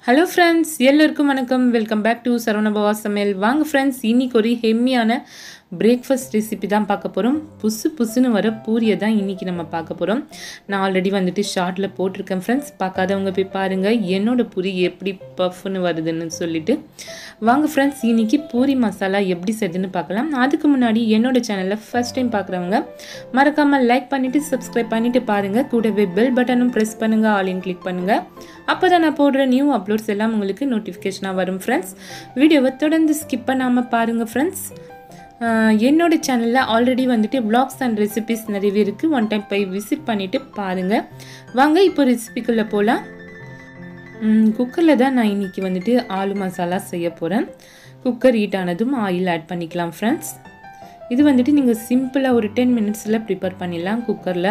Hello friends, எல்லாருக்கும் வணக்கம். Welcome back to சரவணபவாசமையல். வாங்க friends, இன்னைக்கு ஒரு ஹெம்மியான breakfast recipe தான் பார்க்க போறோம். புசுன்னு வர பூரியை தான் இன்னைக்கு நம்ம பார்க்க போறோம். நான் ஆல்ரெடி வந்துட்டு ஷார்ட்ல போட்டுருக்கேன் friends. பார்க்காதவங்க போய் பாருங்க. என்னோட பூரி எப்படி பஃப்னு வருதுன்னு சொல்லிட்டு. வாங்க friends, இன்னைக்கு பூரி மசாலா எப்படி செய்யுதுன்னு பார்க்கலாம். அதுக்கு முன்னாடி என்னோட சேனலை ஃபர்ஸ்ட் டைம் பார்க்குறவங்க மறக்காம லைக் பண்ணிட்டு சப்ஸ்கிரைப் பண்ணிட்டு பாருங்க. கூடவே பெல் பட்டனும் பிரஸ் பண்ணுங்க, ஆல் இன் கிளிக் பண்ணுங்க. அப்பதான் நான் போடுற நியூ அப்லோட்ஸ் எல்லாம் உங்களுக்கு நோட்டிஃபிகேஷனா வரும் ஃப்ரெண்ட்ஸ். வீடியோவை தொடர்ந்து ஸ்கிப் பண்ணாம பாருங்க ஃப்ரெண்ட்ஸ். என்னோட சேனல்ல ஆல்ரெடி வந்துட்டு vlogs and recipes நிறைய இருக்கு. ஒன் டைம் போய் விசிட் பண்ணிட்டு பாருங்க. வாங்க இப்போ ரெசிபிக்குள்ள போலாம். குக்கர்ல தான் நான் இன்னைக்கு வந்துட்டு ஆலு மசாலா செய்ய போறேன். குக்கர் ஹீட் ஆனதும் ஆயில் ஆட் பண்ணிக்கலாம் ஃப்ரெண்ட்ஸ். இது வந்துட்டு நீங்க சிம்பிளா ஒரு 10 மினிட்ஸ்ல ப்ரிப்பேர் பண்ணிடலாம் குக்கர்ல.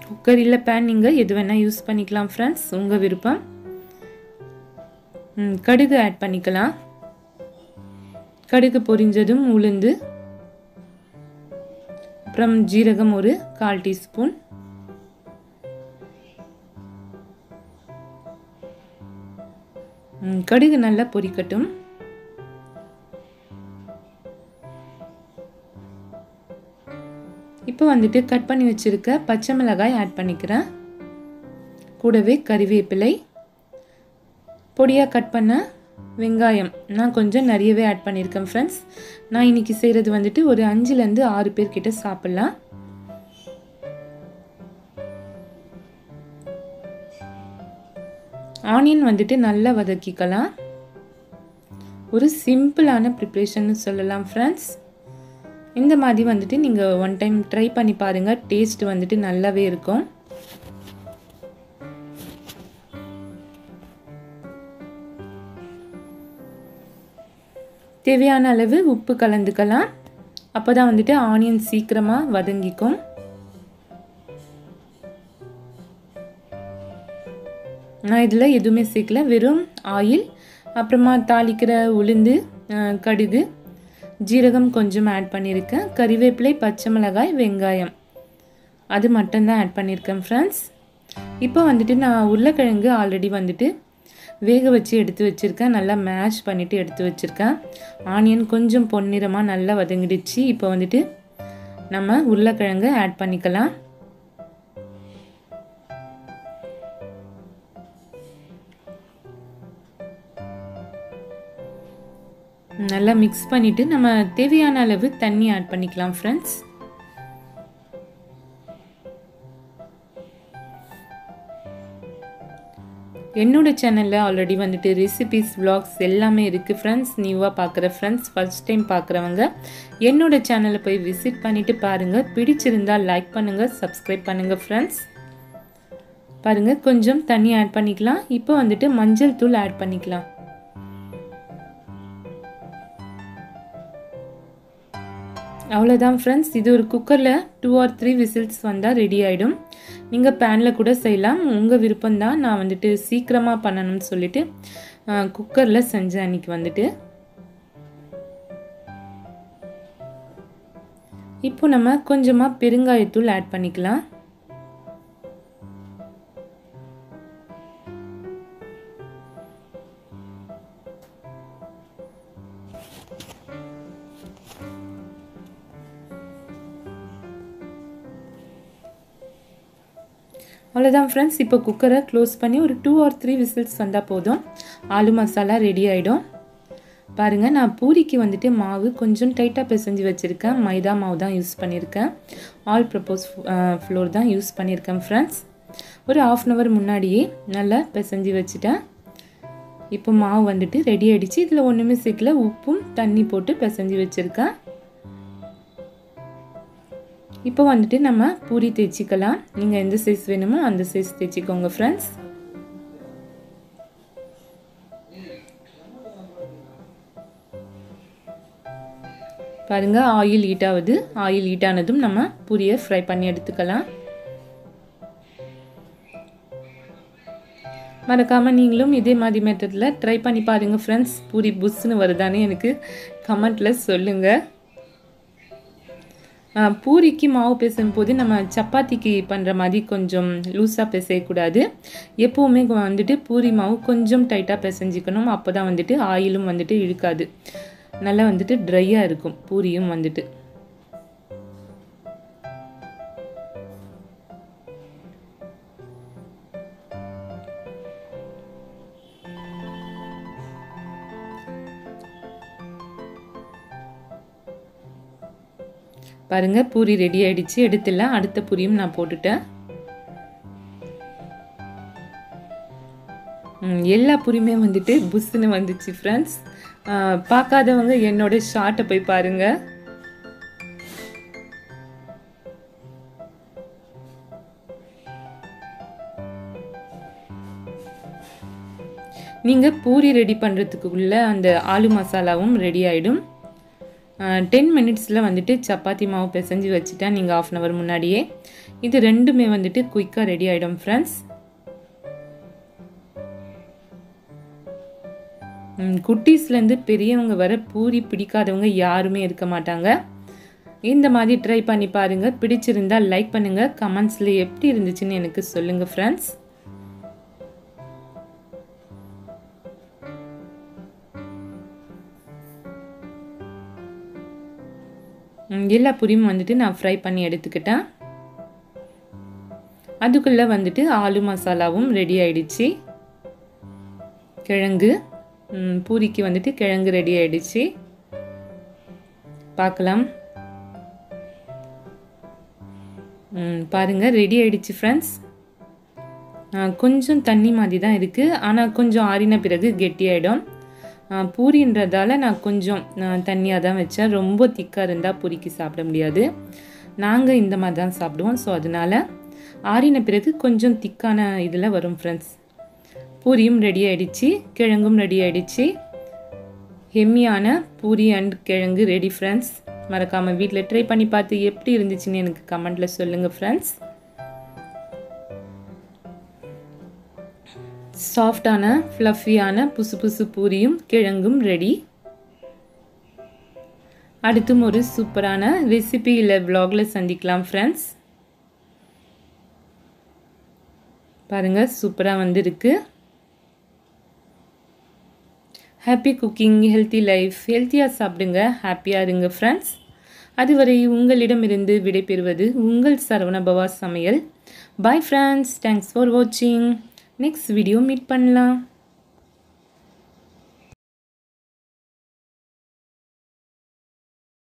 குக்கர் இல்ல பேன் நீங்க எது வேணா யூஸ் பண்ணிக்கலாம் ஃப்ரெண்ட்ஸ், உங்க விருப்பம். கடுகு ஆட் பண்ணிக்கலாம். கடுகு பொரிஞ்சதும் உளுந்து, அப்புறம் ஜீரகம் ஒரு 1/4 டீஸ்பூன், கடுகு நல்லா பொரிக்கட்டும். இப்போ வந்துட்டு கட் பண்ணி வச்சிருக்க பச்சை மிளகாய் ஆட் பண்ணிக்கிறேன். கூடவே கறிவேப்பிலை, பொடியா கட் பண்ண வெங்காயம் நான் கொஞ்சம் நிறையவே ஆட் பண்ணியிருக்கேன் ஃப்ரெண்ட்ஸ். நான் இன்னைக்கு செய்கிறது வந்துட்டு ஒரு 5லேருந்து 6 பேர் கிட்ட சாப்பிடலாம். ஆனியன் வந்துட்டு நல்லா வதக்கிக்கலாம். ஒரு சிம்பிளான ப்ரிப்ரேஷன் சொல்லலாம் ஃப்ரெண்ட்ஸ். இந்த மாதிரி வந்துட்டு நீங்கள் ஒன் டைம் ட்ரை பண்ணி பாருங்கள். டேஸ்ட் வந்துட்டு நல்லாவே இருக்கும். தேவையான அளவு உப்பு கலந்துக்கலாம். அப்போ தான் வந்துட்டு ஆனியன் சீக்கிரமாக வதங்கிக்கும். நான் இதில் எதுவுமே சேர்க்கல, வெறும் ஆயில், அப்புறமா தாளிக்கிற உளுந்து, கடுகு, ஜீரகம் கொஞ்சம் ஆட் பண்ணியிருக்கேன். கறிவேப்பிலை, பச்சை மிளகாய், வெங்காயம் அது மட்டும்தான் ஆட் பண்ணியிருக்கேன் ஃப்ரெண்ட்ஸ். இப்போ வந்துட்டு நான் உருளைக்கிழங்கு ஆல்ரெடி வந்துட்டு வேக வச்சு எடுத்து வச்சுருக்கேன். நல்லா மேஷ் பண்ணிவிட்டு எடுத்து வச்சுருக்கேன். ஆனியன் கொஞ்சம் பொன்னிறமாக நல்லா வதங்கிடுச்சு. இப்போ வந்துட்டு நம்ம உருளைக்கிழங்கு ஆட் பண்ணிக்கலாம். நல்லா மிக்ஸ் பண்ணிவிட்டு நம்ம தேவையான அளவு தண்ணி ஆட் பண்ணிக்கலாம் ஃப்ரெண்ட்ஸ். என்னோட சேனலில் ஆல்ரெடி வந்துட்டு ரெசிபிஸ், vlogs எல்லாமே இருக்குது ஃப்ரெண்ட்ஸ். நியூவாக பார்க்குற ஃப்ரெண்ட்ஸ், ஃபர்ஸ்ட் டைம் பார்க்குறவங்க என்னோட சேனலை போய் விசிட் பண்ணிவிட்டு பாருங்கள். பிடிச்சிருந்தால் லைக் பண்ணுங்கள், சப்ஸ்கிரைப் பண்ணுங்கள் ஃப்ரெண்ட்ஸ். பாருங்கள், கொஞ்சம் தண்ணி ஆட் பண்ணிக்கலாம். இப்போ வந்துட்டு மஞ்சள் தூள் ஆட் பண்ணிக்கலாம். அவ்வளோதான் ஃப்ரெண்ட்ஸ். இது ஒரு குக்கரில் 2 or 3 விசில்ஸ் வந்தால் ரெடி ஆகிடும். நீங்கள் பேனில் கூட செய்யலாம், உங்கள் விருப்பம்தான். நான் வந்துட்டு சீக்கிரமாக பண்ணணும்னு சொல்லிட்டு குக்கரில் செஞ்சேன் அன்றைக்கி வந்துட்டு. இப்போ நம்ம கொஞ்சமாக பெருங்காயத்தூள் ஆட் பண்ணிக்கலாம். அவ்வளோதான் ஃப்ரெண்ட்ஸ். இப்போ குக்கரை க்ளோஸ் பண்ணி ஒரு 2 or 3 விசில்ஸ் வந்தால் போதும். ஆலு மசாலா ரெடி ஆகிடும். பாருங்கள், நான் பூரிக்கு வந்துட்டு மாவு கொஞ்சம் டைட்டாக பிசைஞ்சு வச்சுருக்கேன். மைதா மாவு தான் யூஸ் பண்ணியிருக்கேன். ஆல் பர்பஸ் ஃப்ளோர் தான் யூஸ் பண்ணியிருக்கேன் ஃப்ரெண்ட்ஸ். ஒரு 1/2 hour முன்னாடியே நல்லா பிசைஞ்சு வச்சுட்டேன். இப்போ மாவு வந்துட்டு ரெடி ஆகிடுச்சு. இதில் ஒன்றுமே சேர்க்கல, உப்பும் தண்ணி போட்டு பிசைஞ்சு வச்சுருக்கேன். இப்போ வந்துட்டு நம்ம பூரி தேய்ச்சிக்கலாம். நீங்கள் எந்த சைஸ் வேணுமோ அந்த சைஸ் தேய்ச்சிக்கோங்க ஃப்ரெண்ட்ஸ். பாருங்கள், ஆயில் ஹீட் ஆகுது. ஆயில் ஹீட் ஆனதும் நம்ம பூரியை ஃப்ரை பண்ணி எடுத்துக்கலாம். மறக்காமல் நீங்களும் இதே மாதிரி மெத்தடில் ட்ரை பண்ணி பாருங்கள் ஃப்ரெண்ட்ஸ். பூரி புஸ்ஸுன்னு வருதானே எனக்கு கமெண்ட்டில் சொல்லுங்கள். பூரிக்கு மாவு பிசையும்போது நம்ம சப்பாத்திக்கு பண்ணுற மாதிரி கொஞ்சம் லூஸாக பிசையக்கூடாது. எப்போவுமே வந்துட்டு பூரி மாவு கொஞ்சம் டைட்டாக பிசைஞ்சிக்கணும். அப்போ தான் வந்துட்டு ஆயிலும் வந்துட்டு இழுக்காது. நல்லா வந்துட்டு ட்ரையாக இருக்கும் பூரியும் வந்துட்டு. பாருங்க பூரி ரெடி ஆயிடுச்சு. எடுத்துலாம் அடுத்த பூரியும் நான் போட்டுட்டேன். எல்லா பூரியுமே வந்துட்டு புஸ்ஸுன்னு வந்துச்சு ஃப்ரெண்ட்ஸ். பார்க்காதவங்க என்னோட ஷார்ட்டை போய் பாருங்க. நீங்கள் பூரி ரெடி பண்ணுறதுக்குள்ள அந்த ஆலு மசாலாவும் ரெடி ஆகிடும். 10 மினிட்ஸில் வந்துட்டு சப்பாத்தி மாவு பிசைஞ்சு வச்சுட்டா நீங்கள் 1/2 hour முன்னாடியே. இது ரெண்டுமே வந்துட்டு குயிக்காக ரெடி ஆகிடும் ஃப்ரெண்ட்ஸ். குட்டீஸ்லேருந்து பெரியவங்க வர பூரி பிடிக்காதவங்க யாருமே இருக்க மாட்டாங்க. இந்த மாதிரி ட்ரை பண்ணி பாருங்கள். பிடிச்சிருந்தால் லைக் பண்ணுங்கள். கமெண்ட்ஸில் எப்படி இருந்துச்சுன்னு எனக்கு சொல்லுங்கள் ஃப்ரெண்ட்ஸ். எல்லா பூரியும் வந்துட்டு நான் ஃப்ரை பண்ணி எடுத்துக்கிட்டேன். அதுக்குள்ளே வந்துட்டு ஆலு மசாலாவும் ரெடி ஆயிடுச்சு. கிழங்கு பூரிக்கு வந்துட்டு கிழங்கு ரெடி ஆயிடுச்சு. பார்க்கலாம். பாருங்கள் ரெடி ஆயிடுச்சு ஃப்ரெண்ட்ஸ். கொஞ்சம் தண்ணி மாதிரி தான் இருக்குது. ஆனால் கொஞ்சம் ஆறின பிறகு கெட்டியாயிடும். பூரின்றதால நான் கொஞ்சம் தண்ணியாக தான் வச்சேன். ரொம்ப திக்காக இருந்தால் பூரிக்கு சாப்பிட முடியாது. நாங்கள் இந்த மாதிரி தான் சாப்பிடுவோம். ஸோ அதனால் ஆறின பிறகு கொஞ்சம் திக்கான இதில் வரும் ஃப்ரெண்ட்ஸ். பூரியும் ரெடி ஆகிடுச்சு. கிழங்கும் ரெடி ஆகிடுச்சு. ஹெம்மியான பூரி அண்ட் கிழங்கு ரெடி ஃப்ரெண்ட்ஸ். மறக்காமல் வீட்டில் ட்ரை பண்ணி பார்த்து எப்படி இருந்துச்சுன்னு எனக்கு கமெண்ட்டில் சொல்லுங்கள் ஃப்ரெண்ட்ஸ். சாஃப்டான ஃப்ளஃபியான புசு புசு பூரியும் கிழங்கும் ரெடி. அடுத்தும் ஒரு சூப்பரான ரெசிபி இல்லை vlogல சந்திக்கலாம் ஃப்ரெண்ட்ஸ். பாருங்கள் சூப்பராக வந்திருக்கு. Happy cooking, healthy life. ஹெல்த்தியாக சாப்பிடுங்க, ஹாப்பியாக இருங்க ஃப்ரெண்ட்ஸ். அதுவரை உங்களிடமிருந்து விடைபெறுவது உங்கள் சரவணபவா சமையல். Bye friends. தேங்க்ஸ் ஃபார் வாட்சிங். நெக்ஸ்ட் வீடியோ மீட் பண்ணலாம்.